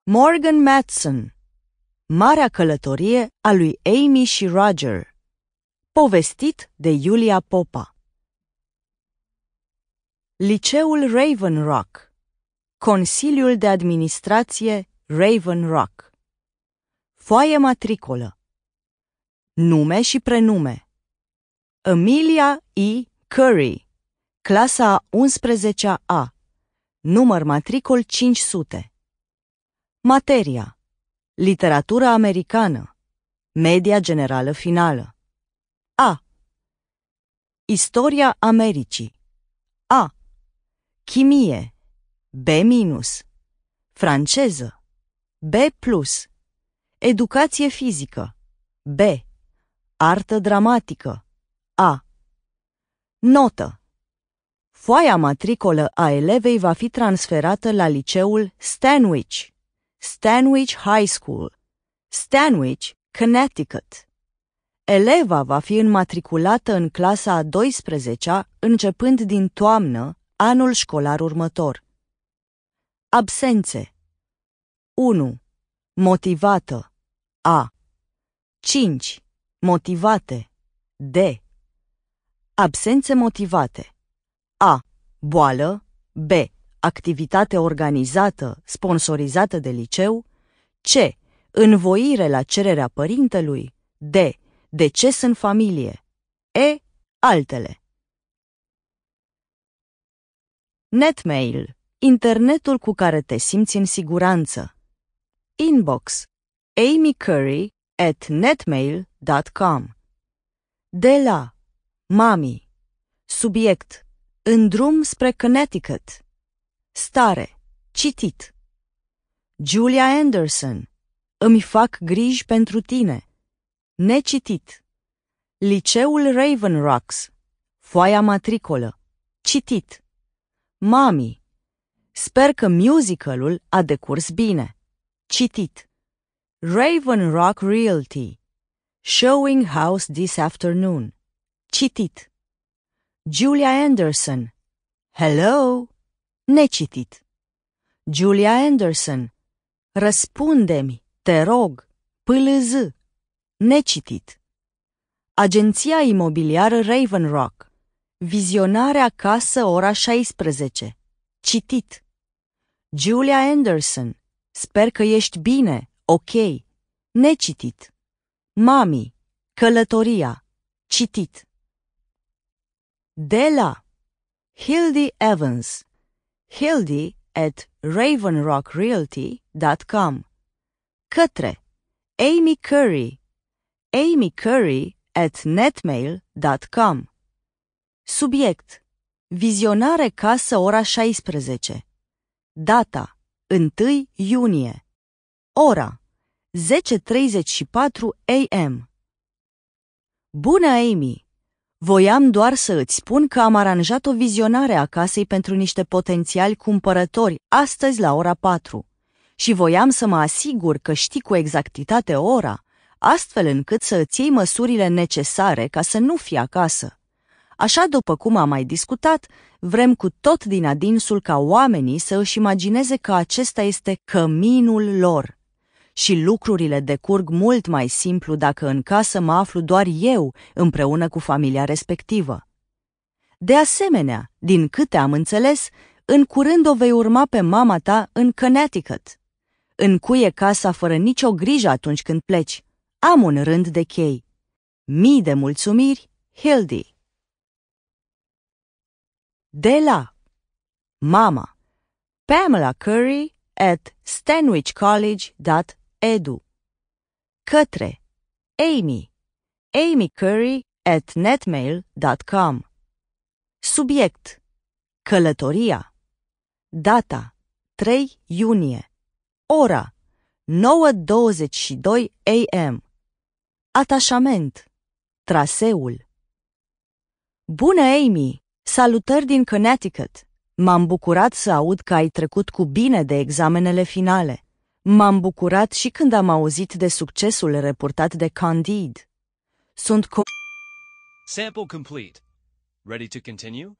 Morgan Matson, Marea călătorie a lui Amy și Roger, povestit de Iulia Popa. Liceul Raven Rock, Consiliul de Administrație Raven Rock, foaie matricolă, nume și prenume: Amelia E. Curry, clasa 11A, număr matricol 500. Materia: literatură americană, media generală finală. A. Istoria Americii. A. Chimie. B-, franceză, B+, educație fizică, B, artă dramatică, A. Notă: foaia matricolă a elevei va fi transferată la liceul Stanwich High School, Stanwich, Connecticut. Eleva va fi înmatriculată în clasa a 12-a începând din toamnă anul școlar următor. Absențe: 1. Motivată, A. 5. Motivate, D. Absențe motivate: A. Boală, B. Activitate organizată, sponsorizată de liceu, C. Învoire la cererea părintelui, D. Deces în familie, E. Altele. Netmail, internetul cu care te simți în siguranță. Inbox: amycurry@netmail.com. De la mami. Subiect: în drum spre Connecticut. Stare: citit. Julia Anderson: îmi fac griji pentru tine. Necitit. Liceul Raven Rocks, foaia matricolă. Citit. Mami: sper că musicalul a decurs bine. Citit. Raven Rock Realty, showing house this afternoon. Citit. Julia Anderson: hello. Necitit. Julia Anderson: răspunde-mi, te rog, PLZ. Necitit. Agenția imobiliară Raven Rock, vizionarea casă ora 16. Citit. Julia Anderson: sper că ești bine, ok. Necitit. Mami, călătoria. Citit. De la Hildy Evans, hildy@ravenrockrealty.com. Către Amy Curry, amycurry@netmail.com. Subiect: vizionare casă ora 16. Data: 1 iunie. Ora: 10:34 am. Bună, Amy! Voiam doar să îți spun că am aranjat o vizionare a casei pentru niște potențiali cumpărători astăzi la ora 4 și voiam să mă asigur că știi cu exactitate ora, astfel încât să îți iei măsurile necesare ca să nu fii acasă. Așa, după cum am mai discutat, vrem cu tot din adinsul ca oamenii să își imagineze că acesta este căminul lor. Și lucrurile decurg mult mai simplu dacă în casă mă aflu doar eu împreună cu familia respectivă. De asemenea, din câte am înțeles, în curând o vei urma pe mama ta în Connecticut. Încuie casa fără nicio grijă atunci când pleci. Am un rând de chei. Mii de mulțumiri, Hildy. De la mama: Pamela Curry @stanwichcollege.edu. Către Amy: amycurry@netmail.com. Subiect: călătoria. Data: 3 iunie. Ora: 9:22 am. Atașament: traseul. Bună, Amy! Salutări din Connecticut! M-am bucurat să aud că ai trecut cu bine de examenele finale. M-am bucurat și când am auzit de succesul reportat de Candide. Sample complete. Ready to continue?